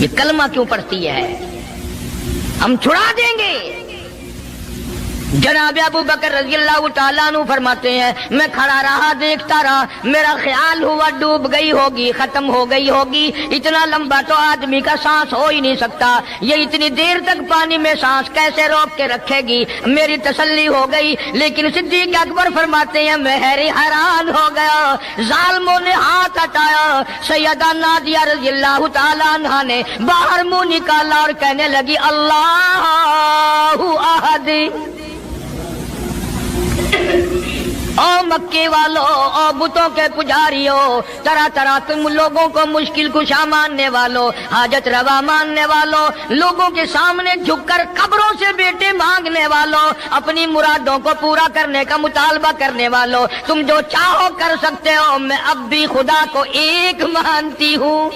یہ کلمہ کیوں پڑھتی ہے؟ ہم چھڑا دیں گے۔ جناب ابو بکر رضی اللہ تعالیٰ عنہ فرماتے ہیں میں کھڑا رہا، دیکھتا رہا، میرا خیال ہوا ڈوب گئی ہوگی، ختم ہو گئی ہوگی، اتنا لمبا تو آدمی کا سانس ہو ہی نہیں سکتا، یہ اتنی دیر تک پانی میں سانس کیسے روک کے رکھے گی؟ میری تسلی ہو گئی۔ لیکن صدیق اکبر فرماتے ہیں میں حیران ہو گیا، ظالموں نے ہاتھ ہٹایا، سیدہ نادیہ رضی اللہ تعالیٰ عنہا نے باہر منہ نکالا اور کہنے لگی اللہ احد۔ او مکے والو، او بتوں کے پجاریوں، طرح طرح تم لوگوں کو مشکل کشا ماننے والو، حاجت روا ماننے والو، لوگوں کے سامنے جھک کر قبروں سے بیٹے مانگنے والو، اپنی مرادوں کو پورا کرنے کا مطالبہ کرنے والو، تم جو چاہو کر سکتے ہو، میں اب بھی خدا کو ایک مانتی ہوں۔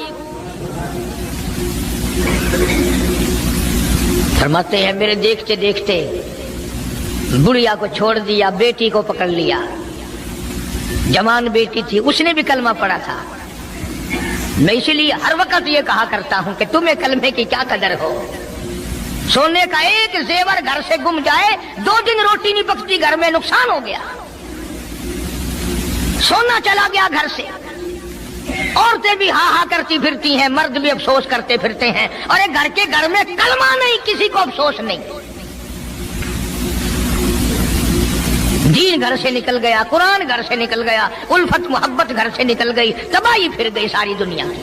فرماتے ہیں میرے دیکھتے دیکھتے بڑھیا کو چھوڑ دیا، بیٹی کو پکڑ لیا، جوان بیٹی تھی، اس نے بھی کلمہ پڑھا تھا۔ میں اسی لیے ہر وقت یہ کہا کرتا ہوں کہ تمہیں کلمے کی کیا قدر ہو۔ سونے کا ایک زیور گھر سے گم جائے، 2 دن روٹی نہیں پکتی، گھر میں نقصان ہو گیا، سونا چلا گیا گھر سے۔ عورتیں بھی ہاں ہاں کرتی پھرتی ہیں، مرد بھی افسوس کرتے پھرتے ہیں، اور ایک گھر میں کلمہ نہیں، کسی کو افسوس نہیں۔ دین گھر سے نکل گیا، قرآن گھر سے نکل گیا، الفت محبت گھر سے نکل گئی، تباہی پھر گئی ساری دنیا کی۔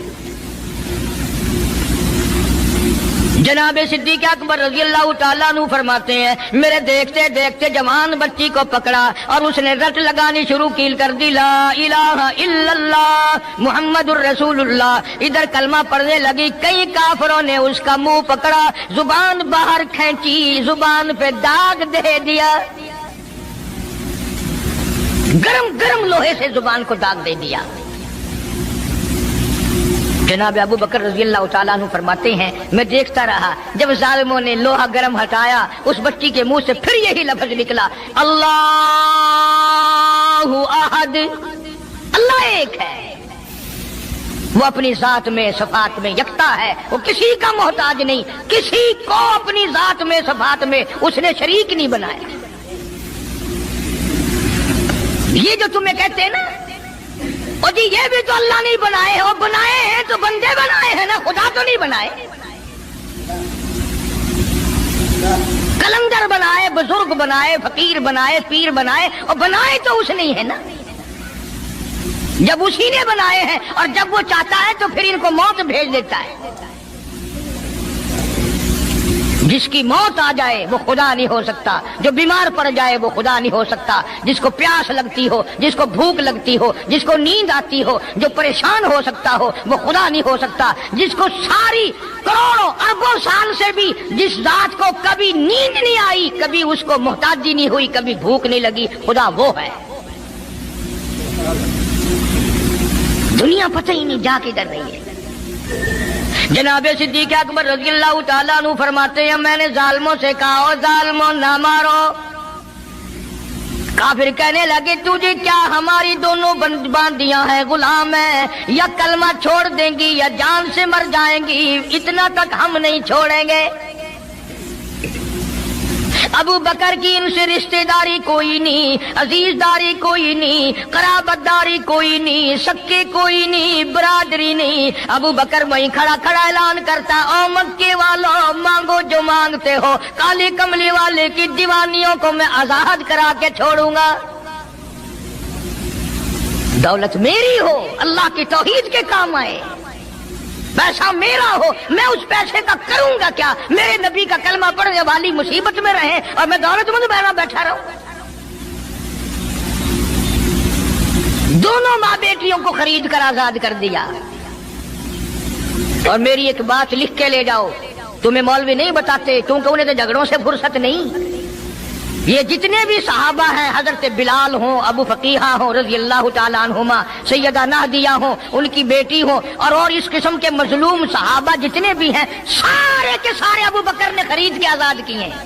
جناب صدیق اکبر رضی اللہ تعالیٰ عنہ فرماتے ہیں میرے دیکھتے دیکھتے جوان بچی کو پکڑا اور اس نے رٹ لگانی شروع کی کر دی، لا الہ الا اللہ محمد الرسول اللہ۔ ادھر کلمہ پڑھنے لگی، کئی کافروں نے اس کا منہ پکڑا، زبان باہر کھینچی، زبان پہ داغ دے دیا، گرم گرم لوہے سے زبان کو داغ دے دیا۔ جناب ابو بکر رضی اللہ تعالیٰ عنہ فرماتے ہیں میں دیکھتا رہا، جب ظالموں نے لوہا گرم ہٹایا، اس بچی کے منہ سے پھر یہی لفظ نکلا، اللہ احد، اللہ ایک ہے، وہ اپنی ذات میں صفات میں یکتا ہے، وہ کسی کا محتاج نہیں، کسی کو اپنی ذات میں صفات میں اس نے شریک نہیں بنایا۔ یہ جو تمہیں کہتے ہیں نا اور جی یہ بھی تو اللہ نہیں بنائے ہیں، وہ بنائے ہیں تو بندے بنائے ہیں نا، خدا تو نہیں بنائے۔ کلندر بنائے، بزرگ بنائے، فقیر بنائے، پیر بنائے، اور بنائے تو اس نہیں ہے نا۔ جب اسی نے بنائے ہیں اور جب وہ چاہتا ہے تو پھر ان کو موت بھیج دیتا ہے۔ جس کی موت آ جائے وہ خدا نہیں ہو سکتا، جو بیمار پڑ جائے وہ خدا نہیں ہو سکتا، جس کو پیاس لگتی ہو، جس کو بھوک لگتی ہو، جس کو نیند آتی ہو، جو پریشان ہو سکتا ہو وہ خدا نہیں ہو سکتا۔ جس کو ساری کروڑوں اربوں سال سے بھی جس ذات کو کبھی نیند نہیں آئی، کبھی اس کو محتاجی نہیں ہوئی، کبھی بھوک نہیں لگی، خدا وہ ہے۔ دنیا پتہ ہی نہیں جا کدھر رہی ہے۔ جناب صدیق اکبر رضی اللہ تعالیٰ عنہ فرماتے ہیں میں نے ظالموں سے کہا او ظالموں نہ مارو۔ کافر کہنے لگے تجھے کیا ہماری دونوں باندیاں ہیں، غلام ہیں، یا کلمہ چھوڑ دیں گی یا جان سے مر جائیں گی، اتنا تک ہم نہیں چھوڑیں گے۔ ابو بکر کی ان سے رشتہ داری کوئی نہیں، عزیز داری کوئی نہیں، قرابت داری کوئی نہیں، سکے کوئی نہیں، برادری نہیں۔ ابو بکر وہیں کھڑا کھڑا اعلان کرتا او مکے والو مانگو جو مانگتے ہو، کالی کملی والے کی دیوانیوں کو میں آزاد کرا کے چھوڑوں گا۔ دولت میری ہو، اللہ کی توحید کے کام آئے، پیسہ میرا ہو، میں اس پیسے کا کروں گا کیا؟ میرے نبی کا کلمہ پڑھنے والی مصیبت میں رہے اور میں دولت مند بہنا بیٹھا رہوں۔ دونوں ماں بیٹیوں کو خرید کر آزاد کر دیا۔ اور میری ایک بات لکھ کے لے جاؤ، تمہیں مولوی نہیں بتاتے کیونکہ انہیں تو جھگڑوں سے فرصت نہیں۔ یہ جتنے بھی صحابہ ہیں، حضرت بلال ہوں، ابو فقیہہ ہوں رضی اللہ تعالیٰ عنہما، سیدہ نہدیہ ہوں، ان کی بیٹی ہوں، اور اس قسم کے مظلوم صحابہ جتنے بھی ہیں، سارے کے سارے ابو بکر نے خرید کے آزاد کیے ہیں۔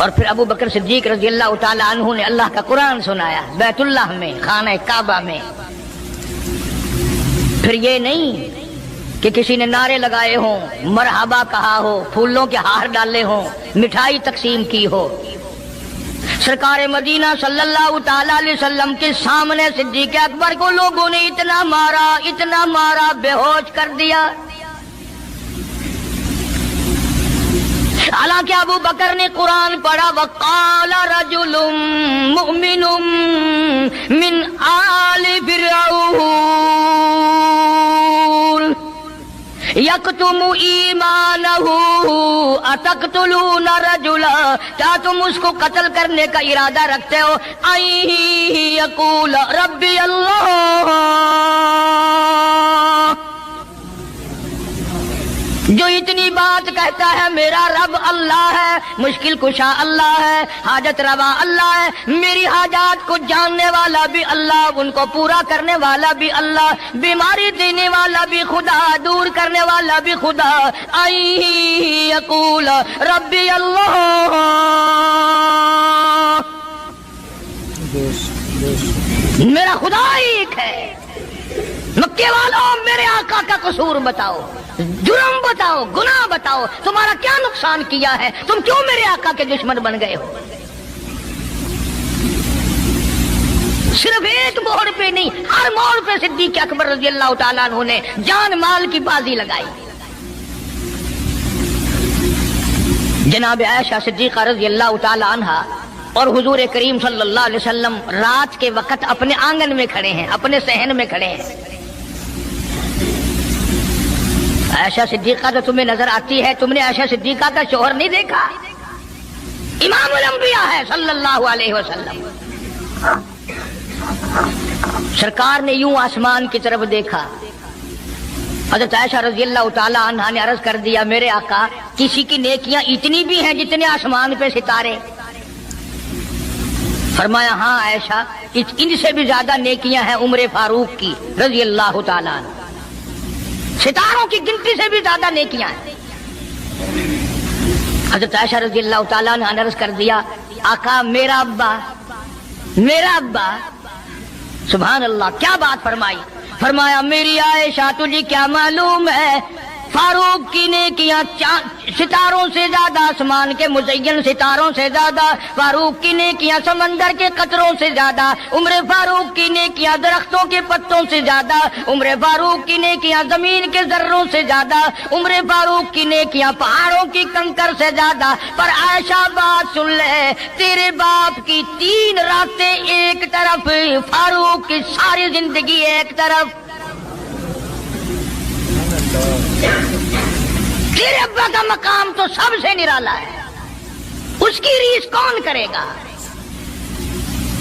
اور پھر ابو بکر صدیق رضی اللہ تعالیٰ عنہ نے اللہ کا قرآن سنایا بیت اللہ میں، خانہ کعبہ میں۔ پھر یہ نہیں کہ کسی نے نعرے لگائے ہوں، مرحبا کہا ہو، پھولوں کے ہار ڈالے ہوں، مٹھائی تقسیم کی ہو۔ سرکار مدینہ صلی اللہ تعالیٰ علیہ وسلم کے سامنے صدیق اکبر کو لوگوں نے اتنا مارا، بے ہوش کر دیا۔ حالانکہ ابو بکر نے قرآن پڑھا، وقال رجل مؤمن من آل فرعون یکتم ایمانہ اتقتلون رجلا، کیا تم اس کو قتل کرنے کا ارادہ رکھتے ہو؟ ان یقول ربی اللہ، جو اتنی بات کہتا ہے میرا رب اللہ ہے، مشکل کشا اللہ ہے، حاجت روا اللہ ہے، میری حاجات کو جاننے والا بھی اللہ، ان کو پورا کرنے والا بھی اللہ، بیماری دینے والا بھی خدا، دور کرنے والا بھی خدا۔ ان یقول ربی اللہ، میرا خدا ایک ہے۔ مکے والوں میرے آقا کا قصور بتاؤ، جرم بتاؤ، گناہ بتاؤ، تمہارا کیا نقصان کیا ہے؟ تم کیوں میرے آقا کے دشمن بن گئے ہو؟ صرف ایک موڑ پہ نہیں، ہر موڑ پہ صدیق اکبر رضی اللہ تعالیٰ عنہ نے جان مال کی بازی لگائی۔ جناب عائشہ صدیقہ رضی اللہ تعالیٰ عنہا اور حضور کریم صلی اللہ علیہ وسلم رات کے وقت اپنے آنگن میں کھڑے ہیں، اپنے صحن میں کھڑے ہیں۔ عائشہ صدیقہ تو تمہیں نظر آتی ہے، تم نے عائشہ صدیقہ کا شوہر نہیں دیکھا؟ امام الانبیاء ہے صلی اللہ علیہ وسلم۔ سرکار نے یوں آسمان کی طرف دیکھا، حضرت عائشہ رضی اللہ تعالی عنہا نے عرض کر دیا، میرے آقا کسی کی نیکیاں اتنی بھی ہیں جتنے آسمان پہ ستارے؟ فرمایا ہاں عائشہ، ان سے بھی زیادہ نیکیاں ہیں عمر فاروق کی رضی اللہ تعالیٰ عنہ، ستاروں کی گنتی سے بھی زیادہ نیکیاں ہیں۔ حضرت عائشہ رضی اللہ تعالیٰ عنہ نے عرض کر دیا، آقا میرا ابا، سبحان اللہ، کیا بات فرمائی؟ فرمایا میری عائشہ تجھے کیا معلوم ہے، فاروق کی نیکیاں ستاروں سے زیادہ، آسمان کے مزین ستاروں سے زیادہ، فاروق کی نیکیاں سمندر کے قطروں سے زیادہ، عمر فاروق کی نیکیاں درختوں کے پتوں سے زیادہ، عمر فاروق کی نیکیاں زمین کے ذروں سے زیادہ، عمر فاروق کی نیکیاں پہاڑوں کی کنکر سے زیادہ۔ پر عائشہ بات سن لے، تیرے باپ کی 3 راتیں ایک طرف، فاروق کی ساری زندگی ایک طرف۔ تیرے ابا کا مقام تو سب سے نرالا ہے، اس کی ریس کون کرے گا؟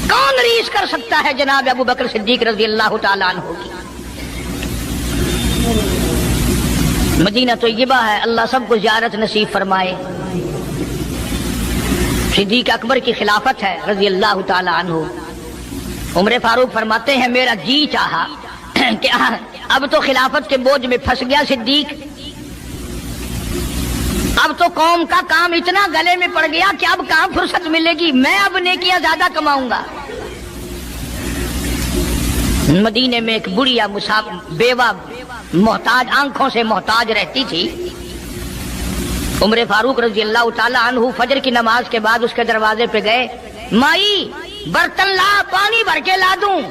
کون ریس کر سکتا ہے جناب ابو بکر صدیق رضی اللہ تعالیٰ عنہ کی؟ مدینہ طیبہ ہے، اللہ سب کو زیارت نصیب فرمائے۔ صدیق اکبر کی خلافت ہے رضی اللہ تعالیٰ عنہ۔ عمر فاروق فرماتے ہیں میرا جی چاہا کہ اب تو خلافت کے بوجھ میں پھنس گیا صدیق، اب تو قوم کا کام اتنا گلے میں پڑ گیا کہ اب کہاں فرصت ملے گی، میں اب نیکیاں زیادہ کماؤں گا۔ مدینے میں ایک بڑھیا بیوہ محتاج، آنکھوں سے محتاج رہتی تھی۔ عمر فاروق رضی اللہ تعالی عنہ فجر کی نماز کے بعد اس کے دروازے پہ گئے، مائی برتن لا، پانی بھر کے لا دوں؟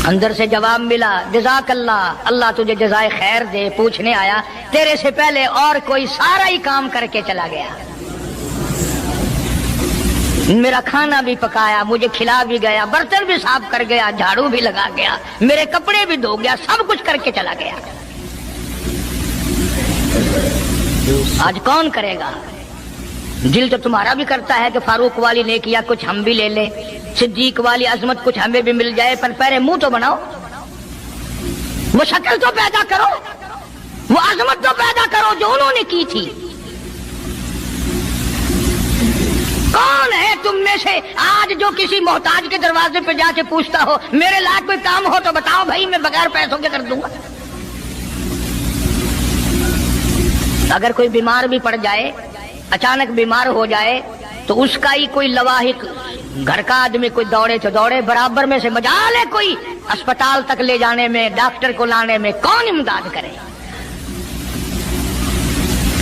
اندر سے جواب ملا، جزاک اللہ، اللہ تجھے جزائے خیر دے، پوچھنے آیا تیرے سے پہلے اور کوئی سارا ہی کام کر کے چلا گیا، میرا کھانا بھی پکایا، مجھے کھلا بھی گیا، برتن بھی صاف کر گیا، جھاڑو بھی لگا گیا، میرے کپڑے بھی دھو گیا، سب کچھ کر کے چلا گیا۔ آج کون کرے گا؟ دل تو تمہارا بھی کرتا ہے کہ فاروق والی نیکیاں کچھ ہم بھی لے لیں، صدیق والی عظمت کچھ ہمیں بھی مل جائے، پر پہلے منہ تو بناؤ، وہ شکل تو پیدا کرو، وہ عظمت تو پیدا کرو جو انہوں نے کی تھی۔ کون ہے تم میں سے آج جو کسی محتاج کے دروازے پہ جا کے پوچھتا ہو میرے لائق کوئی کام ہو تو بتاؤ بھائی، میں بغیر پیسوں کے کر دوں گا؟ اگر کوئی بیمار بھی پڑ جائے، اچانک بیمار ہو جائے، تو اس کا ہی کوئی لواحق گھر کا آدمی کوئی دوڑے تو دوڑے، برابر میں سے مجال ہے کوئی اسپتال تک لے جانے میں، ڈاکٹر کو لانے میں کون امداد کرے؟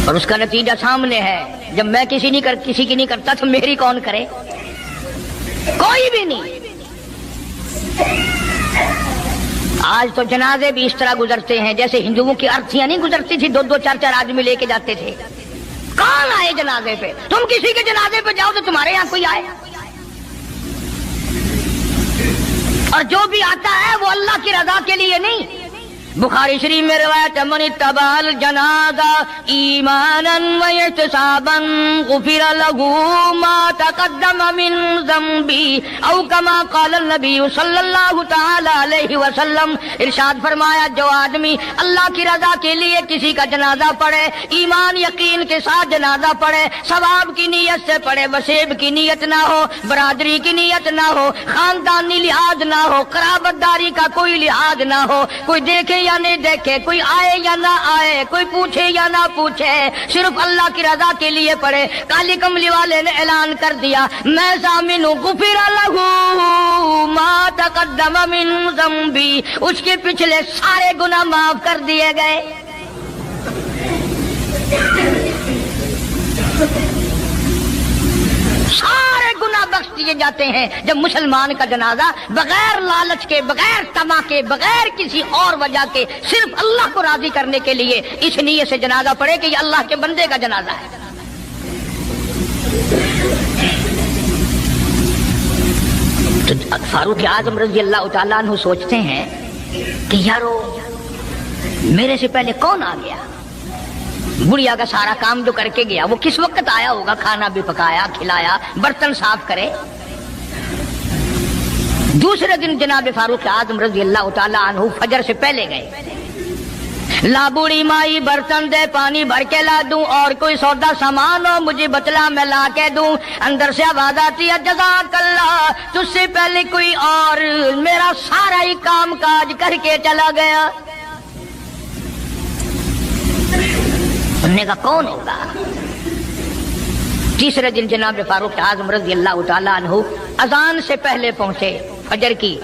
اور اس کا نتیجہ سامنے ہے، جب میں کسی کی نہیں کرتا تو میری کون کرے؟ کوئی بھی نہیں۔ آج تو جنازے بھی اس طرح گزرتے ہیں جیسے ہندوؤں کی ارتھیاں نہیں گزرتی تھی، 2 4 آدمی لے کے جاتے تھے۔ کون آئے جنازے پہ؟ تم کسی کے جنازے پہ جاؤ تو تمہارے یہاں کوئی آئے، اور جو بھی آتا ہے وہ اللہ کی رضا کے لیے نہیں۔ بخاری شریف میں روایت ہے، من اتبع الجنازہ ایمانا واحتسابا غفر له ما تقدم من ذنبه او کما قال النبی صلی اللہ تعالی علیہ وسلم۔ ارشاد فرمایا، جو آدمی اللہ کی رضا کے لیے کسی کا جنازہ پڑھے، ایمان یقین کے ساتھ جنازہ پڑھے، ثواب کی نیت سے پڑھے، وسیب کی نیت نہ ہو، برادری کی نیت نہ ہو، خاندانی لحاظ نہ ہو، قرابت داری کا کوئی لحاظ نہ ہو، کوئی دیکھے یا نہیں دیکھے، کوئی آئے یا نہ آئے، کوئی پوچھے یا نہ پوچھے، صرف اللہ کی رضا کے لیے پڑھے۔ کالی کملی والے نے اعلان کر دیا، میں ضامن ہوں، غفر لہ ما تقدم من ذنبی، اس کے پچھلے سارے گناہ معاف کر دیے گئے۔ سارے گناہ بخش دیے جاتے ہیں جب مسلمان کا جنازہ بغیر لالچ کے، بغیر طمع کے، بغیر کسی اور وجہ کے، صرف اللہ کو راضی کرنے کے لیے اس نیت سے جنازہ پڑھے کہ یہ اللہ کے بندے کا جنازہ ہے۔ تو فاروق اعظم رضی اللہ تعالیٰ عنہ سوچتے ہیں کہ یارو میرے سے پہلے کون آ گیا؟ بڑھیا کا سارا کام جو کر کے گیا وہ کس وقت آیا ہوگا؟ کھانا بھی پکایا، کھلایا، برتن صاف کرے۔ دوسرے دن جناب فاروق اعظم رضی اللہ تعالیٰ عنہ فجر سے پہلے گئے، لا بوڑھی مائی برتن دے، پانی بھر کے لا دوں، اور کوئی سودا سامان ہو مجھے بتلا میں لا کے دوں۔ اندر سے آواز آتی ہے، جزاک اللہ، تجھ سے پہلے کوئی اور میرا سارا ہی کام کاج کر کے چلا گیا۔ انہوں نے کہا کون ہوگا؟ تیسرے دن جناب فاروق اعظم رضی اللہ تعالیٰ عنہ اذان سے پہلے پہنچے فجر کی،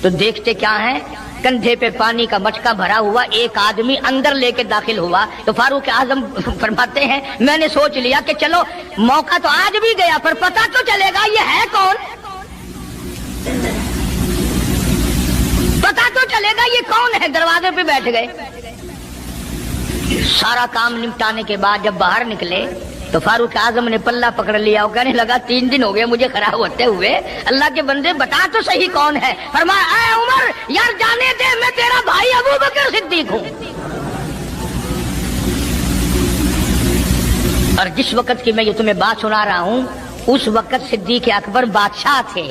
تو دیکھتے کیا ہیں، کندھے پہ پانی کا مٹکا بھرا ہوا ایک آدمی اندر لے کے داخل ہوا۔ تو فاروق اعظم فرماتے ہیں، میں نے سوچ لیا کہ چلو موقع تو آج بھی گیا، پر پتہ تو چلے گا یہ ہے کون، پتہ تو چلے گا یہ کون ہے۔ دروازے پہ بیٹھ گئے۔ سارا کام نمٹانے کے بعد جب باہر نکلے تو فاروق اعظم نے پلہ پکڑ لیا اور کہنے لگا 3 دن ہو گئے مجھے خراب ہوتے ہوئے، اللہ کے بندے بتا تو صحیح کون ہے۔ فرمایا، اے عمر یار جانے دے، میں تیرا بھائی ابو بکر صدیق ہوں۔ اور جس وقت کی میں یہ تمہیں بات سنا رہا ہوں اس وقت صدیق اکبر بادشاہ تھے،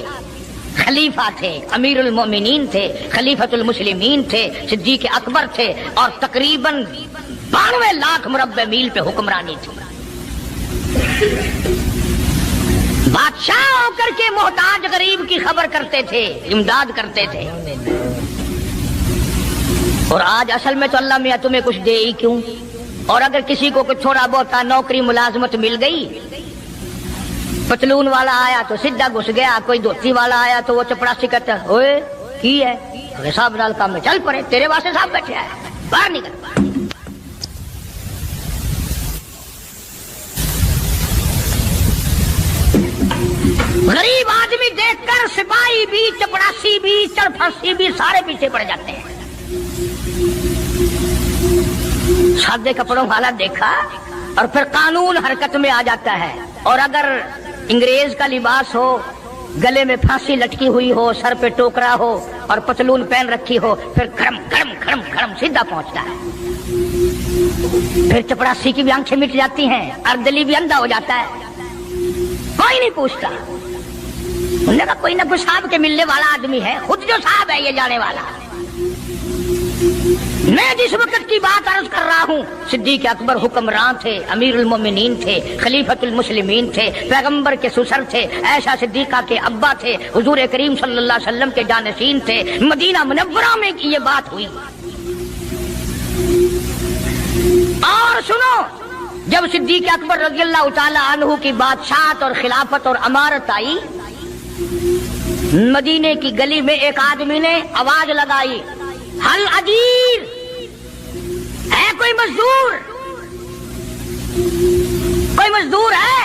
خلیفہ تھے، امیر المومنین تھے، خلیفۃ المسلمین تھے، صدیق اکبر تھے، اور تقریباً 92 لاکھ مربع میل پہ حکمرانی تھی۔ بادشاہ ہو کر کے محتاج غریب کی خبر کرتے تھے، امداد کرتے تھے۔ اور آج اصل میں تو اللہ میاں تمہیں کچھ دے ہی کیوں، اور اگر کسی کو کچھ تھوڑا بہت نوکری ملازمت مل گئی، پتلون والا آیا تو سیدھا گھس گیا، کوئی دھوتی والا آیا تو وہ چپڑاسی کہتا ہوئے کی ہے حساب نال کام میں چل پڑے، تیرے واسطے صاحب بیٹھے آئے، باہر نکل۔ غریب آدمی دیکھ کر سپاہی بھی، چپڑاسی بھی، چرفسی بھی سارے پیچھے پڑ جاتے ہیں۔ سادے کپڑوں والا دیکھا اور پھر قانون حرکت میں آ جاتا ہے، اور اگر انگریز کا لباس ہو، گلے میں پھانسی لٹکی ہوئی ہو، سر پہ ٹوکرا ہو اور پتلون پہن رکھی ہو، پھر کھڑم کھڑم کھڑم کھڑم سیدھا پہنچتا ہے۔ پھر چپڑاسی کی بھی آنکھیں مٹ جاتی ہیں، اردلی بھی اندھا ہو جاتا ہے، کوئی نہیں پوچھتا۔ انہوں نے کہا کوئی نہ کوئی صاحب کے ملنے والا آدمی ہے، خود جو صاحب ہے یہ جانے والا۔ میں جس وقت کی بات عرض کر رہا ہوں صدیق اکبر حکمران تھے، امیر المومنین تھے، خلیفۃ المسلمین تھے، پیغمبر کے سسر تھے، عائشہ صدیقہ کے ابا تھے، حضور کریم صلی اللہ علیہ وسلم کے جانشین تھے۔ مدینہ منورہ میں یہ بات ہوئی۔ اور سنو، جب صدیق اکبر رضی اللہ تعالی عنہ کی بادشاہت اور خلافت اور امارت آئی، مدینے کی گلی میں ایک آدمی نے آواز لگائی، ہل اجیر، ہے کوئی مزدور؟ کوئی مزدور ہے؟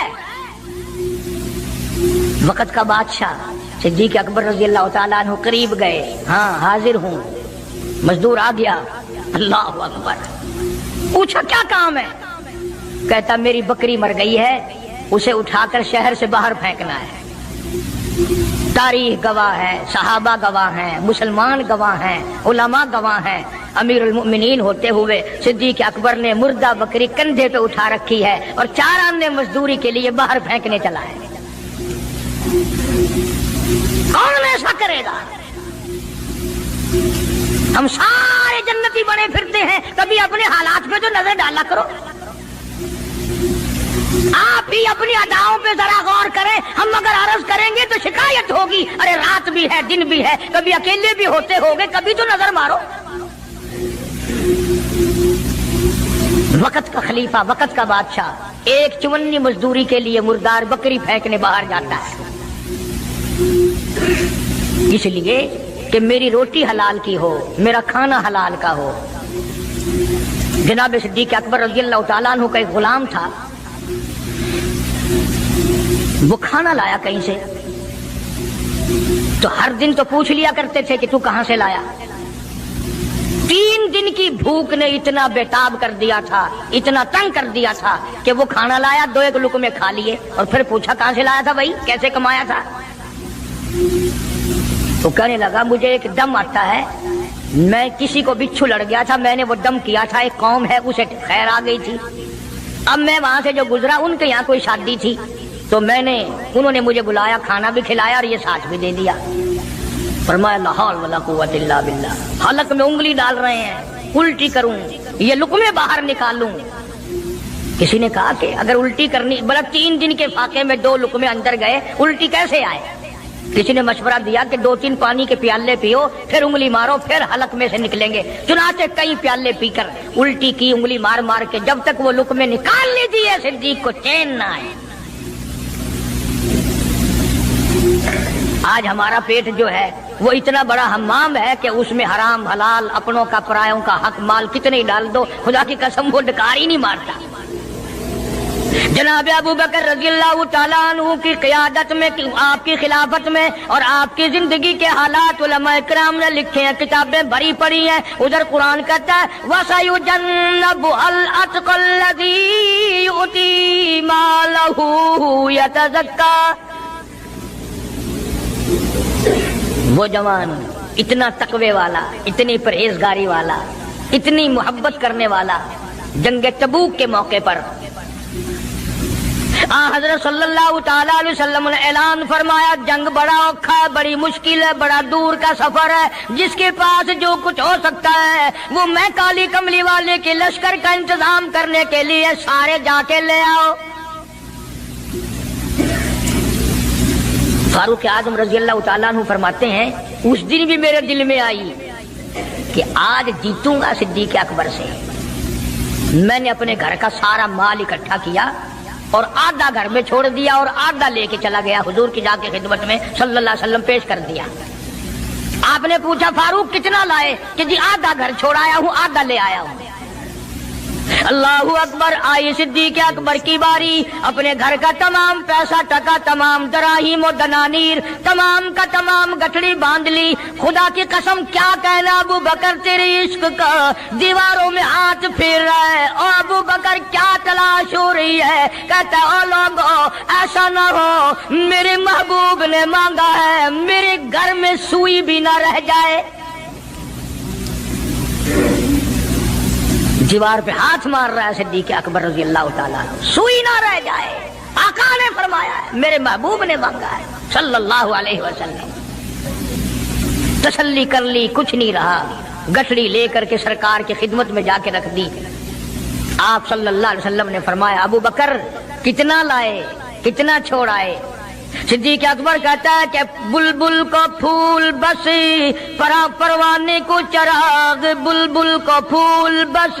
وقت کا بادشاہ صدیق اکبر رضی اللہ تعالیٰ عنہ قریب گئے، ہاں حاضر ہوں۔ مزدور آ گیا، اللہ اکبر، پوچھا کیا کام ہے؟ کہتا میری بکری مر گئی ہے، اسے اٹھا کر شہر سے باہر پھینکنا ہے۔ تاریخ گواہ ہے، صحابہ گواہ ہیں، مسلمان گواہ ہیں، علماء گواہ ہیں، امیر المؤمنین ہوتے ہوئے صدیق اکبر نے مردہ بکری کندھے پہ اٹھا رکھی ہے اور 4 آنے مزدوری کے لیے باہر پھینکنے چلا ہے۔ کون ایسا کرے گا؟ ہم سارے جنتی بنے پھرتے ہیں، کبھی اپنے حالات پہ تو نظر ڈالا کرو، آپ ہی اپنی اداؤں پہ ذرا غور کریں۔ ہم اگر عرض کریں گے تو شکایت ہوگی، ارے رات بھی ہے دن بھی ہے، کبھی اکیلے بھی ہوتے ہوگے، کبھی تو نظر مارو۔ وقت کا خلیفہ، وقت کا بادشاہ ایک چونی مزدوری کے لیے مردار بکری پھینکنے باہر جاتا ہے، اس لیے کہ میری روٹی حلال کی ہو، میرا کھانا حلال کا ہو۔ جناب صدیق اکبر رضی اللہ تعالیٰ عنہ کا ایک غلام تھا، وہ کھانا لایا کہیں سے، تو ہر دن تو پوچھ لیا کرتے تھے کہ تو کہاں سے لایا۔ 3 دن کی بھوک نے اتنا بےتاب کر دیا تھا، اتنا تنگ کر دیا تھا کہ وہ کھانا لایا، 2 لقمے کھا لیے اور پھر پوچھا کہاں سے لایا تھا بھائی، کیسے کمایا تھا؟ تو کہنے لگا مجھے ایک دم آتا ہے، میں کسی کو بچھو لڑ گیا تھا، میں نے وہ دم کیا تھا، ایک قوم ہے اسے خیر آ گئی تھی، اب میں وہاں سے جو گزرا ان کے یہاں کوئی شادی تھی تو انہوں نے مجھے بلایا، کھانا بھی کھلایا اور یہ ساتھ بھی دے دیا۔ فرمایا لا حول ولا قوت الا باللہ، حلق میں انگلی ڈال رہے ہیں، الٹی کروں، یہ لقمے باہر نکالوں۔ کسی نے کہا کہ اگر الٹی کرنی، بلکہ 3 دن کے فاقے میں 2 لقمے اندر گئے، الٹی کیسے آئے؟ کسی نے مشورہ دیا کہ 2-3 پانی کے پیالے پیو، پھر انگلی مارو، پھر حلق میں سے نکلیں گے۔ چنانچہ کئی پیالے پی کر الٹی کی، انگلی مار مار کے، جب تک وہ لقمے نکال نہیں دیے صدیق کو چین نہ آئے۔ آج ہمارا پیٹ جو ہے وہ اتنا بڑا حمام ہے کہ اس میں حرام حلال، اپنوں کا پرایوں کا حق مال کتنے ڈال دو، خدا کی قسم وہ ڈکار ہی نہیں مارتا۔ جناب ابو بکر رضی اللہ تعالیٰ عنہ کی قیادت میں، آپ کی خلافت میں اور آپ کی زندگی کے حالات علماء کرام نے لکھے ہیں، کتابیں بھری پڑی ہیں۔ ادھر قرآن کہتا ہے وَسَيُجَنَّبُهَا الْأَتْقَى الَّذِي يُؤْتِي مَالَهُ يَتَزَكَّى، وہ جوان اتنا تقوی والا، اتنی پرہیزگاری والا، اتنی محبت کرنے والا، جنگ تبوک کے موقع پر حضرت صلی اللہ تعالیٰ علیہ وسلم نے اعلان فرمایا جنگ بڑا اوکھا ہے، بڑی مشکل ہے، بڑا دور کا سفر ہے، جس کے پاس جو کچھ ہو سکتا ہے وہ میں کالی کملی والے کے لشکر کا انتظام کرنے کے لیے سارے جا کے لے آؤ۔ فاروق اعظم رضی اللہ تعالیٰ عنہ فرماتے ہیں اس دن بھی میرے دل میں آئی کہ آج جیتوں گا صدیق اکبر سے۔ میں نے اپنے گھر کا سارا مال اکٹھا کیا اور آدھا گھر میں چھوڑ دیا اور آدھا لے کے چلا گیا، حضور کی جا کے خدمت میں صلی اللہ علیہ وسلم پیش کر دیا۔ آپ نے پوچھا فاروق کتنا لائے؟ کہ جی آدھا گھر چھوڑایا ہوں، آدھا لے آیا ہوں۔ اللہ اکبر، آئی صدیق اکبر کی باری، اپنے گھر کا تمام پیسہ ٹکا، تمام دراہیم و دنانیر، تمام کا تمام گٹھڑی باندھ لی۔ خدا کی قسم کیا کہنا ابو بکر تیرے عشق کا دیواروں میں ہاتھ پھیر رہا ہے۔ او ابو بکر کیا تلاش ہو رہی ہے؟ کہتا ہے او لوگو ایسا نہ ہو میرے محبوب نے مانگا ہے میرے گھر میں سوئی بھی نہ رہ جائے۔ دیوار پہ ہاتھ مار رہا ہے صدیق اکبر رضی اللہ تعالیٰ، سوئی نہ رہ جائے۔ آقا نے فرمایا ہے، میرے محبوب نے مانگا ہے صلی اللہ علیہ وسلم۔ تسلی کر لی، کچھ نہیں رہا، گٹھڑی لے کر کے سرکار کی خدمت میں جا کے رکھ دی۔ آپ صلی اللہ علیہ وسلم نے فرمایا ابو بکر کتنا لائے، کتنا چھوڑائے؟ صدیق اکبر کہتا ہے کہ بلبل کو پھول بس، پروانے کو چراغ، بلبل کو پھول بس،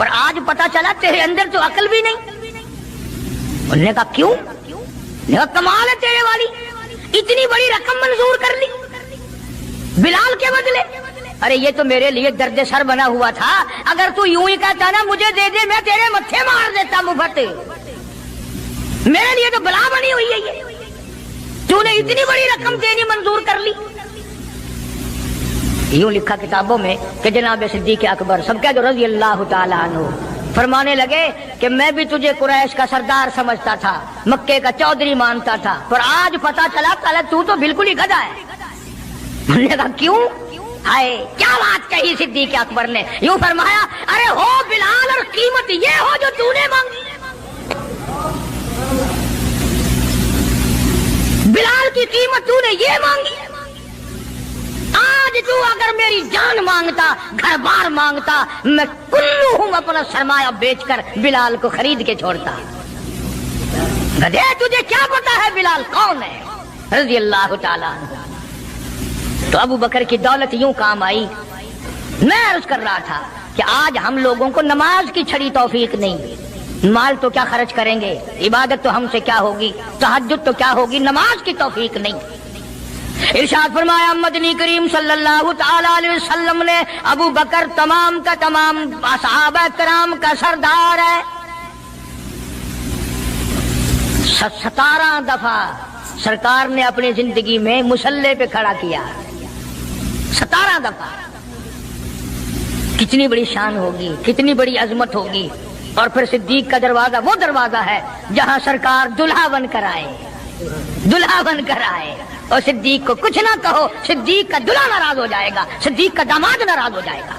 پر آج پتا چلا تیرے اندر تو عقل بھی نہیں۔ انہوں نے کہا کیوں؟ نے کہا کمال ہے تیرے والی، اتنی بڑی رقم منظور کر لی بلال کے بدلے۔ ارے یہ تو میرے لیے درد سر بنا ہوا تھا، اگر تو یوں ہی کہتا نا مجھے دے دے میں تیرے متھے مار دیتا مفت، میرے لیے تو بلا بنی ہوئی ہے یہ، تو نے اتنی بڑی رقم دینی منظور کر لی۔ یوں لکھا کتابوں میں کہ جناب صدیق اکبر سب کہہ دو رضی اللہ تعالیٰ عنہ فرمانے لگے کہ میں بھی تجھے قریش کا سردار سمجھتا تھا، مکے کا چودھری مانتا تھا، پر آج پتا چلا تو تو بالکل ہی گدھا ہے۔ انہوں نے کہا کیوں؟ ہائے کیا بات کہی صدیق اکبر نے، یوں فرمایا ارے ہو بلال اور قیمت یہ ہو جو تو نے مانگی، بلال کی قیمت تو نے یہ مانگی، آج تو اگر میری جان مانگتا گھر بار مانگتا میں کلہم اپنا سرمایہ بیچ کر بلال کو خرید کے چھوڑتا۔ گدھے تجھے کیا پتا ہے بلال کون ہے رضی اللہ تعالیٰ عنہ۔ تو ابو بکر کی دولت یوں کام آئی۔ میں عرض کر رہا تھا کہ آج ہم لوگوں کو نماز کی چھڑی توفیق نہیں، مال تو کیا خرچ کریں گے، عبادت تو ہم سے کیا ہوگی، تہجد تو کیا ہوگی، نماز کی توفیق نہیں۔ ارشاد فرمایا مدنی کریم صلی اللہ تعالی علیہ وسلم نے ابو بکر تمام کا تمام صحابہ کرام کا سردار ہے۔ 17 دفعہ سرکار نے اپنی زندگی میں مصلی پہ کھڑا کیا، 17 دفعہ۔ کتنی بڑی شان ہوگی، کتنی بڑی عظمت ہوگی۔ اور پھر صدیق کا دروازہ وہ دروازہ ہے جہاں سرکار دلہا بن کر آئے، دلہا بن کر آئے، اور صدیق کو کچھ نہ کہو، صدیق کا دلہا ناراض ہو جائے گا، صدیق کا داماد ناراض ہو جائے گا۔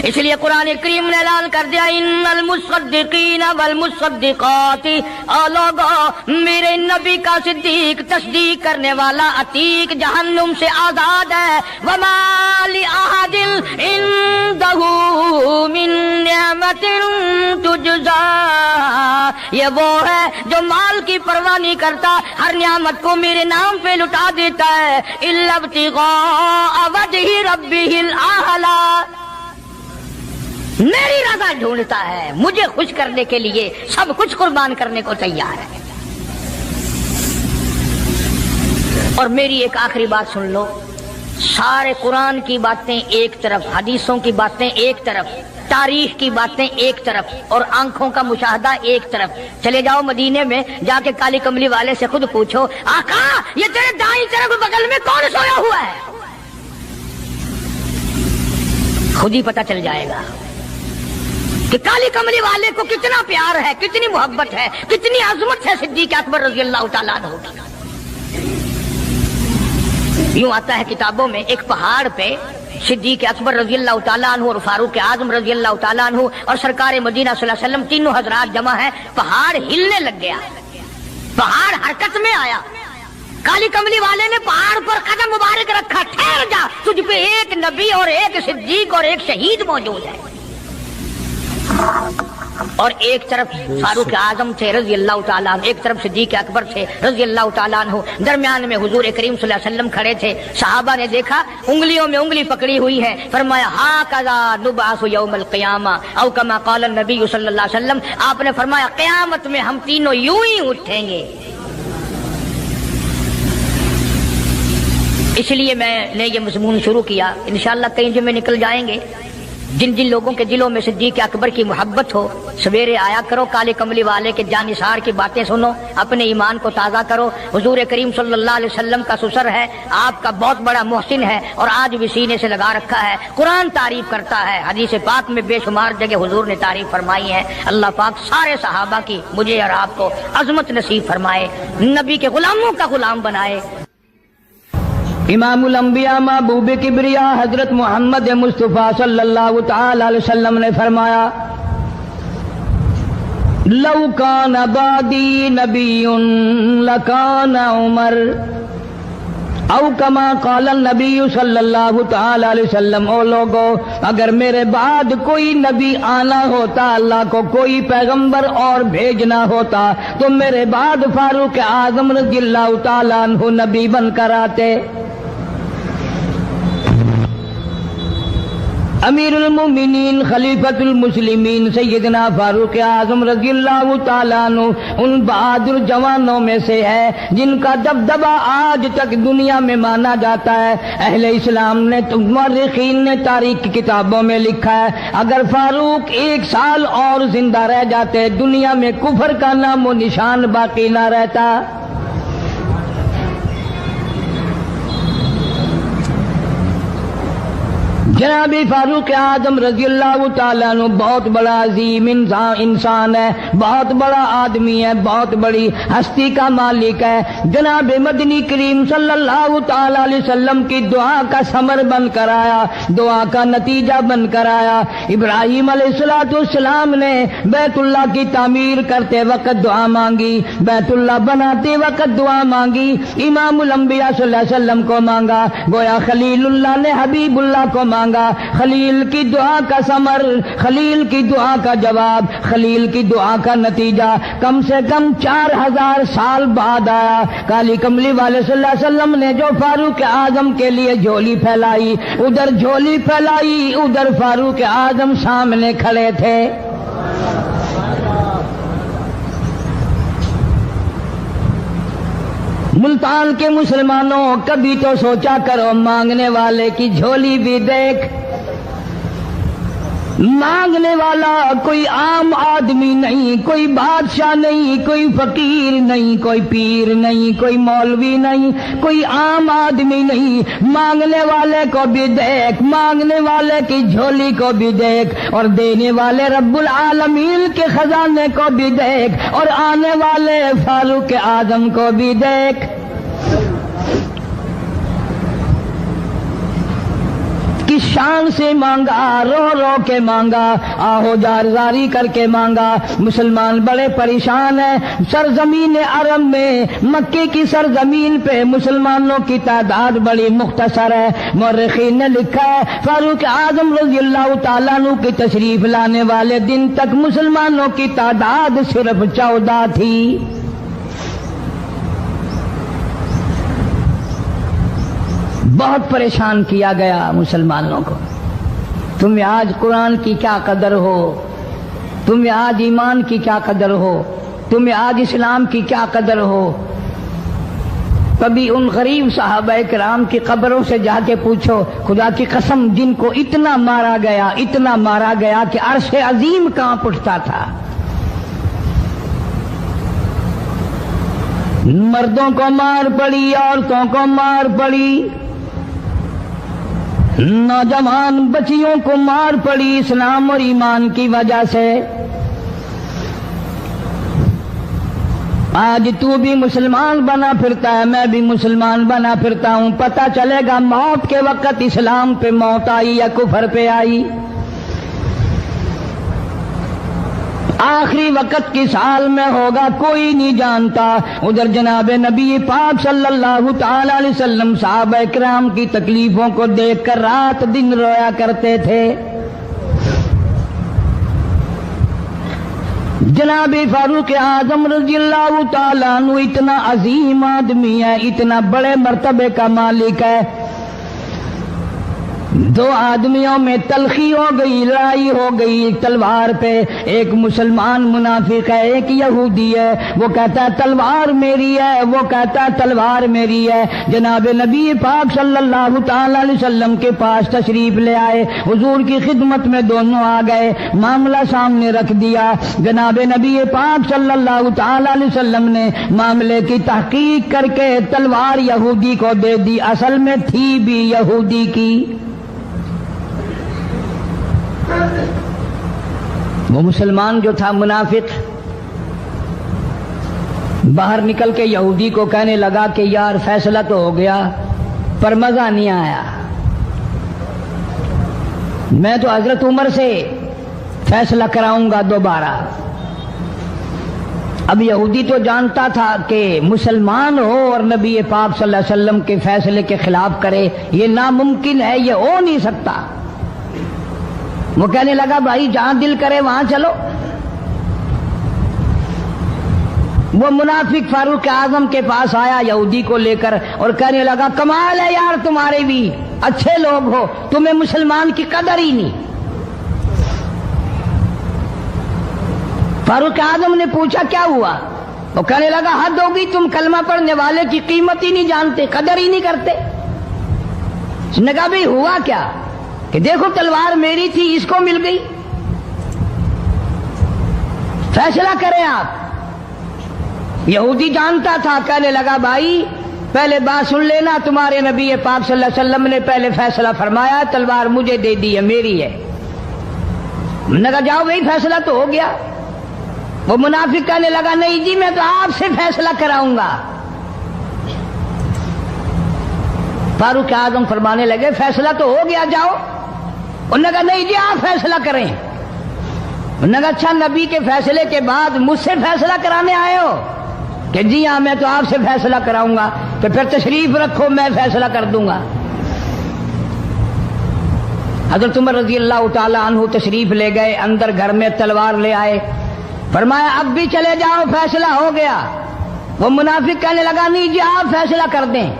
اس لیے قرآن کریم نے اعلان کر دیا ان المصدقین والمصدقات، اور لوگو میرے نبی کا صدیق تصدیق کرنے والا عتیق جہنم سے آزاد ہے۔ وما لأحد عنده من نعمت تجزا، یہ وہ ہے جو مال کی پرواہ نہیں کرتا، ہر نعمت کو میرے نام پہ لٹا دیتا ہے۔ الا ابتغاء وجہ ربہ الاعلی، میری رضا ڈھونڈتا ہے، مجھے خوش کرنے کے لیے سب کچھ قربان کرنے کو تیار ہے۔ اور میری ایک آخری بات سن لو، سارے قرآن کی باتیں ایک طرف، حدیثوں کی باتیں ایک طرف، تاریخ کی باتیں ایک طرف، اور آنکھوں کا مشاہدہ ایک طرف۔ چلے جاؤ مدینے میں، جا کے کالی کملی والے سے خود پوچھو آقا یہ تیرے دائیں طرف بغل میں کون سویا ہوا ہے، خود ہی پتہ چل جائے گا کہ کالی کملی والے کو کتنا پیار ہے، کتنی محبت ہے، کتنی عظمت ہے صدیق اکبر رضی اللہ تعالیٰ عنہ کی۔ یوں آتا ہے کتابوں میں ایک پہاڑ پہ صدیق اکبر رضی اللہ تعالیٰ عنہ اور فاروق اعظم رضی اللہ تعالیٰ عنہ اور سرکار مدینہ صلی اللہ علیہ وسلم تینوں حضرات جمع ہیں، پہاڑ ہلنے لگ گیا، پہاڑ حرکت میں آیا۔ کالی کملی والے نے پہاڑ پر قدم مبارک رکھا، ٹھہر جا، تجھ پہ ایک نبی اور ایک صدیق اور ایک شہید موجود ہے۔ اور ایک طرف فاروق اعظم تھے رضی اللہ تعالیٰ عنہ، ایک طرف صدیق اکبر تھے رضی اللہ تعالیٰ عنہ، درمیان میں حضور کریم صلی اللہ علیہ وسلم کھڑے تھے۔ صحابہ نے دیکھا انگلیوں میں انگلی پکڑی ہوئی ہے، فرمایا ہاکذا نبعث یوم القیامہ او کما قال النبی صلی اللہ علیہ وسلم، آپ نے فرمایا قیامت میں ہم تینوں یوں ہی اٹھیں گے۔ اس لیے میں نے یہ مضمون شروع کیا، انشاءاللہ کئی جمعے نکل جائیں گے۔ جن جن لوگوں کے دلوں میں صدیق اکبر کی محبت ہو، سویرے آیا کرو، کالے کملی والے کے جانثار کی باتیں سنو، اپنے ایمان کو تازہ کرو۔ حضور کریم صلی اللہ علیہ وسلم کا سسر ہے، آپ کا بہت بڑا محسن ہے، اور آج بھی سینے سے لگا رکھا ہے، قرآن تعریف کرتا ہے، حدیث پاک میں بے شمار جگہ حضور نے تعریف فرمائی ہے۔ اللہ پاک سارے صحابہ کی مجھے اور آپ کو عظمت نصیب فرمائے، نبی کے غلاموں کا غلام بنائے۔ امام الانبیاء محبوب کبریا حضرت محمد مصطفیٰ صلی اللہ تعالی علیہ وسلم نے فرمایا لو کان بعدی نبی لکان عمر، او کما قال النبی صلی اللہ تعالی علیہ وسلم، او لوگو اگر میرے بعد کوئی نبی آنا ہوتا، اللہ کو کوئی پیغمبر اور بھیجنا ہوتا تو میرے بعد فاروق اعظم رضی اللہ تعالیٰ عنہ نبی بن کر آتے۔ امیر المومنین خلیفۃ المسلمین سیدنا فاروق اعظم رضی اللہ تعالیٰ عنہ ان بہادر جوانوں میں سے ہے جن کا دبدبہ آج تک دنیا میں مانا جاتا ہے۔ اہل اسلام نے مورخین نے تاریخ کی کتابوں میں لکھا ہے اگر فاروق 1 سال اور زندہ رہ جاتے دنیا میں کفر کا نام و نشان باقی نہ رہتا۔ جناب فاروق اعظم رضی اللہ تعالیٰ عنہ بہت بڑا عظیم انسان ہے، بہت بڑا آدمی ہے، بہت بڑی ہستی کا مالک ہے۔ جناب مدنی کریم صلی اللہ تعالیٰ علیہ وسلم کی دعا کا ثمر بن کر آیا، دعا کا نتیجہ بن کر آیا۔ ابراہیم علیہ السلام نے بیت اللہ کی تعمیر کرتے وقت دعا مانگی، بیت اللہ بناتے وقت دعا مانگی، امام الانبیاء صلی اللہ علیہ وسلم کو مانگا، گویا خلیل اللہ نے حبیب اللہ کو مانگا۔ خلیل کی دعا کا ثمر، خلیل کی دعا کا جواب، خلیل کی دعا کا نتیجہ کم سے کم 4000 سال بعد آیا۔ کالی کملی والے صلی اللہ علیہ وسلم نے جو فاروق اعظم کے لیے جھولی پھیلائی، ادھر جھولی پھیلائی، ادھر فاروق اعظم سامنے کھڑے تھے۔ ملتان کے مسلمانوں کبھی تو سوچا کرو مانگنے والے کی جھولی بھی دیکھ۔ مانگنے والا کوئی عام آدمی نہیں، کوئی بادشاہ نہیں، کوئی فقیر نہیں، کوئی پیر نہیں، کوئی مولوی نہیں، کوئی عام آدمی نہیں۔ مانگنے والے کو بھی دیکھ، مانگنے والے کی جھولی کو بھی دیکھ، اور دینے والے رب العالمین کے خزانے کو بھی دیکھ، اور آنے والے فاروق اعظم کو بھی دیکھ۔ کس شان سے مانگا، رو رو کے مانگا، آہو جار زاری کر کے مانگا۔ مسلمان بڑے پریشان ہیں۔ سرزمین عرب میں، مکے کی سرزمین پہ مسلمانوں کی تعداد بڑی مختصر ہے۔ مورخین نے لکھا ہے فاروق اعظم رضی اللہ تعالیٰ عنہ کی تشریف لانے والے دن تک مسلمانوں کی تعداد صرف 14 تھی۔ بہت پریشان کیا گیا مسلمانوں کو۔ تمہیں آج قرآن کی کیا قدر ہو، تمہیں آج ایمان کی کیا قدر ہو، تمہیں آج اسلام کی کیا قدر ہو۔ کبھی ان غریب صحابہ کرام کی قبروں سے جا کے پوچھو، خدا کی قسم جن کو اتنا مارا گیا، اتنا مارا گیا کہ عرش عظیم کانپ اٹھتا تھا۔ مردوں کو مار پڑی، عورتوں کو مار پڑی، نوجوان بچیوں کو مار پڑی اسلام اور ایمان کی وجہ سے۔ آج تو بھی مسلمان بنا پھرتا ہے، میں بھی مسلمان بنا پھرتا ہوں، پتہ چلے گا موت کے وقت اسلام پہ موت آئی یا کفر پہ آئی۔ آخری وقت کس حال میں ہوگا کوئی نہیں جانتا۔ ادھر جناب نبی پاک صلی اللہ تعالی علیہ وسلم صحابہ کرام کی تکلیفوں کو دیکھ کر رات دن رویا کرتے تھے۔ جناب فاروق اعظم رضی اللہ تعالیٰ عنہ اتنا عظیم آدمی ہے، اتنا بڑے مرتبے کا مالک ہے۔ دو آدمیوں میں تلخی ہو گئی، لڑائی ہو گئی تلوار پہ۔ ایک مسلمان منافق ہے، ایک یہودی ہے، وہ کہتا ہے تلوار میری ہے، وہ کہتا ہے تلوار میری ہے۔ جناب نبی پاک صلی اللہ تعالی علیہ وسلم کے پاس تشریف لے آئے، حضور کی خدمت میں دونوں آ گئے، معاملہ سامنے رکھ دیا۔ جناب نبی پاک صلی اللہ تعالی علیہ وسلم نے معاملے کی تحقیق کر کے تلوار یہودی کو دے دی، اصل میں تھی بھی یہودی کی۔ وہ مسلمان جو تھا منافق باہر نکل کے یہودی کو کہنے لگا کہ یار فیصلہ تو ہو گیا پر مزہ نہیں آیا، میں تو حضرت عمر سے فیصلہ کراؤں گا دوبارہ۔ اب یہودی تو جانتا تھا کہ مسلمان ہو اور نبی پاک صلی اللہ علیہ وسلم کے فیصلے کے خلاف کرے، یہ ناممکن ہے، یہ ہو نہیں سکتا۔ وہ کہنے لگا بھائی جہاں دل کرے وہاں چلو۔ وہ منافق فاروق اعظم کے پاس آیا یہودی کو لے کر اور کہنے لگا کمال ہے یار تمہارے بھی اچھے لوگ ہو, تمہیں مسلمان کی قدر ہی نہیں. فاروق اعظم نے پوچھا کیا ہوا؟ وہ کہنے لگا حد ہوگی, تم کلمہ پڑھنے والے کی قیمت ہی نہیں جانتے, قدر ہی نہیں کرتے. اس نے کہا بھئی ہوا کیا؟ کہ دیکھو تلوار میری تھی اس کو مل گئی, فیصلہ کریں آپ. یہودی جانتا تھا, کہنے لگا بھائی پہلے بات سن لینا, تمہارے نبی پاک صلی اللہ علیہ وسلم نے پہلے فیصلہ فرمایا, تلوار مجھے دے دی ہے, میری ہے. میں نے کہا جاؤ بھائی فیصلہ تو ہو گیا. وہ منافق کہنے لگا نہیں جی میں تو آپ سے فیصلہ کراؤں گا. فاروق اعظم فرمانے لگے فیصلہ تو ہو گیا جاؤ. انہوں نے کہا نہیں جی آپ فیصلہ کریں. انہوں نے کہا اچھا نبی کے فیصلے کے بعد مجھ سے فیصلہ کرانے آئے ہو؟ کہ جی ہاں میں تو آپ سے فیصلہ کراؤں گا. تو پھر تشریف رکھو میں فیصلہ کر دوں گا. حضرت عمر رضی اللہ تعالی عنہ تشریف لے گئے, اندر گھر میں تلوار لے آئے, فرمایا اب بھی چلے جاؤ فیصلہ ہو گیا. وہ منافق کہنے لگا نہیں جی آپ فیصلہ کر دیں.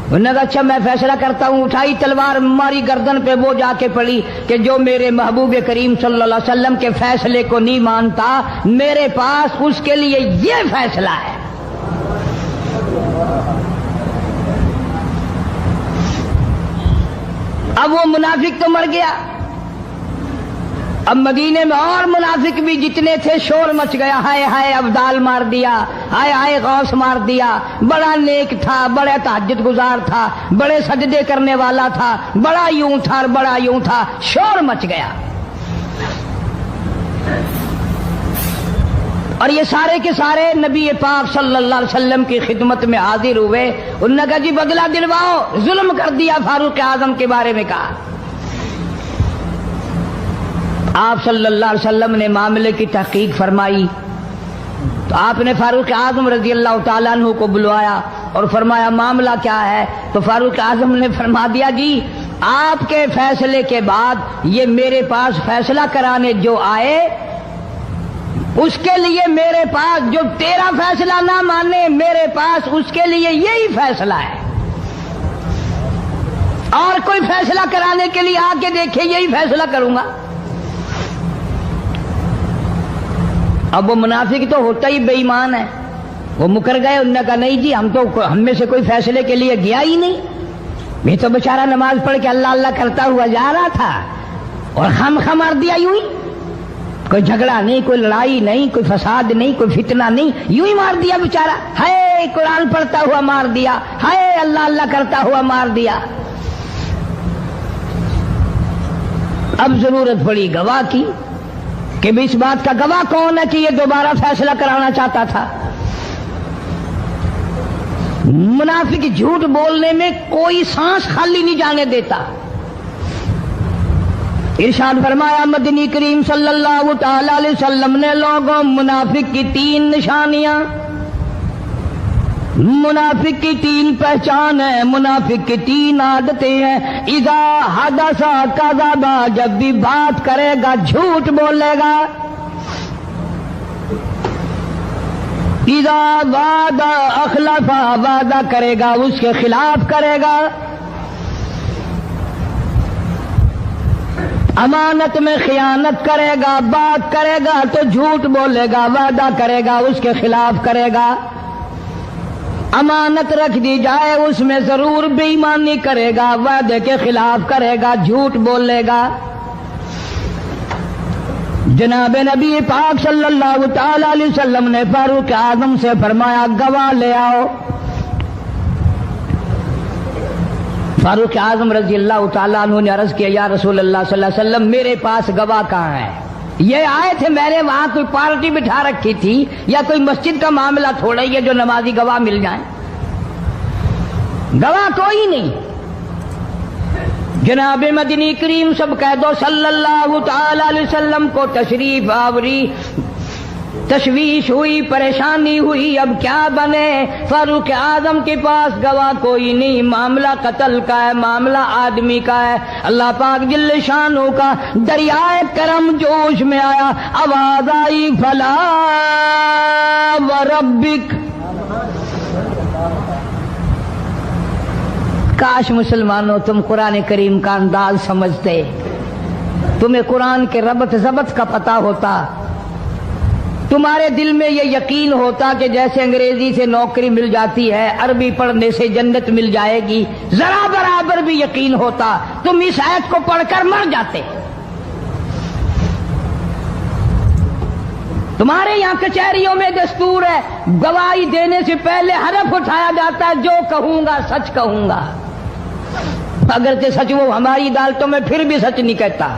انہوں نے کہا اچھا میں فیصلہ کرتا ہوں. اٹھائی تلوار, ماری گردن پہ, وہ جا کے پڑی کہ جو میرے محبوب کریم صلی اللہ علیہ وسلم کے فیصلے کو نہیں مانتا, میرے پاس اس کے لیے یہ فیصلہ ہے. اب وہ منافق تو مر گیا. اب مدینے میں اور منافق بھی جتنے تھے شور مچ گیا, ہائے ہائے ابدال مار دیا, ہائے ہائے غوث مار دیا, بڑا نیک تھا, بڑا تہجد گزار تھا, بڑے سجدے کرنے والا تھا, بڑا یوں تھا اور بڑا یوں تھا, شور مچ گیا. اور یہ سارے کے سارے نبی پاک صلی اللہ علیہ وسلم کی خدمت میں حاضر ہوئے. انہوں نے کہا جی بدلہ دلواؤ, ظلم کر دیا فاروق اعظم کے بارے میں. کہا آپ صلی اللہ علیہ وسلم نے معاملے کی تحقیق فرمائی تو آپ نے فاروق اعظم رضی اللہ تعالیٰ عنہ کو بلوایا اور فرمایا معاملہ کیا ہے؟ تو فاروق اعظم نے فرما دیا جی آپ کے فیصلے کے بعد یہ میرے پاس فیصلہ کرانے جو آئے, اس کے لیے میرے پاس جو تیرا فیصلہ نہ مانے, میرے پاس اس کے لیے یہی فیصلہ ہے. اور کوئی فیصلہ کرانے کے لیے آ کے دیکھے, یہی فیصلہ کروں گا. اب وہ منافق تو ہوتا ہی بے ایمان ہے, وہ مکر گئے. انہوں نے کہا نہیں جی ہم میں سے کوئی فیصلے کے لیے گیا ہی نہیں, میں تو بیچارہ نماز پڑھ کے اللہ اللہ کرتا ہوا جا رہا تھا اور خم مار دیا یوں ہی. کوئی جھگڑا نہیں, کوئی لڑائی نہیں, کوئی فساد نہیں, کوئی فتنہ نہیں, یوں ہی مار دیا بیچارہ. ہائے قرآن پڑھتا ہوا مار دیا, ہائے اللہ اللہ کرتا ہوا مار دیا. اب ضرورت پڑی گواہ کی کہ بھی اس بات کا گواہ کون ہے کہ یہ دوبارہ فیصلہ کرانا چاہتا تھا. منافق جھوٹ بولنے میں کوئی سانس خالی نہیں جانے دیتا. ارشاد فرمایا مدنی کریم صلی اللہ تعالی علیہ وسلم نے لوگوں منافق کی 3 نشانیاں, منافق کی 3 پہچان ہے, منافق کی 3 عادتیں ہیں. اذا حدث کذب, جب بھی بات کرے گا جھوٹ بولے گا. اذا وعد اخلف, وعدہ کرے گا اس کے خلاف کرے گا. امانت میں خیانت کرے گا, بات کرے گا تو جھوٹ بولے گا, وعدہ کرے گا اس کے خلاف کرے گا. امانت رکھ دی جائے اس میں ضرور بے ایمانی کرے گا, وعدے کے خلاف کرے گا, جھوٹ بولے گا. جناب نبی پاک صلی اللہ تعالی علیہ وسلم نے فاروق اعظم سے فرمایا گواہ لے آؤ. فاروق اعظم رضی اللہ تعالیٰ عنہ نے عرض کیا یا رسول اللہ صلی اللہ علیہ وسلم میرے پاس گواہ کہاں ہے؟ یہ آئے تھے, میں نے وہاں کوئی پارٹی بٹھا رکھی تھی یا کوئی مسجد کا معاملہ تھوڑا ہی ہے جو نمازی گواہ مل جائیں. گواہ کوئی نہیں. جناب مدنی کریم سب کہہ دو صلی اللہ تعالی علیہ وسلم کو تشریف آوری تشویش ہوئی، پریشانی ہوئی، اب کیا بنے؟ فاروق اعظم کے پاس گواہ کوئی نہیں، معاملہ قتل کا ہے، معاملہ آدمی کا ہے۔ اللہ پاک جل شانہ کا دریائے کرم جوش میں آیا، آواز آئی فلا وربک۔ کاش مسلمانوں تم قرآن کریم کا انداز سمجھتے، تمہیں قرآن کے ربط ضبط کا پتہ ہوتا، تمہارے دل میں یہ یقین ہوتا کہ جیسے انگریزی سے نوکری مل جاتی ہے، عربی پڑھنے سے جنت مل جائے گی، ذرا برابر بھی یقین ہوتا تم اس آیت کو پڑھ کر مر جاتے۔ تمہارے یہاں کچہریوں میں دستور ہے، گواہی دینے سے پہلے حرف اٹھایا جاتا ہے، جو کہوں گا سچ کہوں گا، اگرچہ سچ وہ ہماری عدالتوں میں پھر بھی سچ نہیں کہتا۔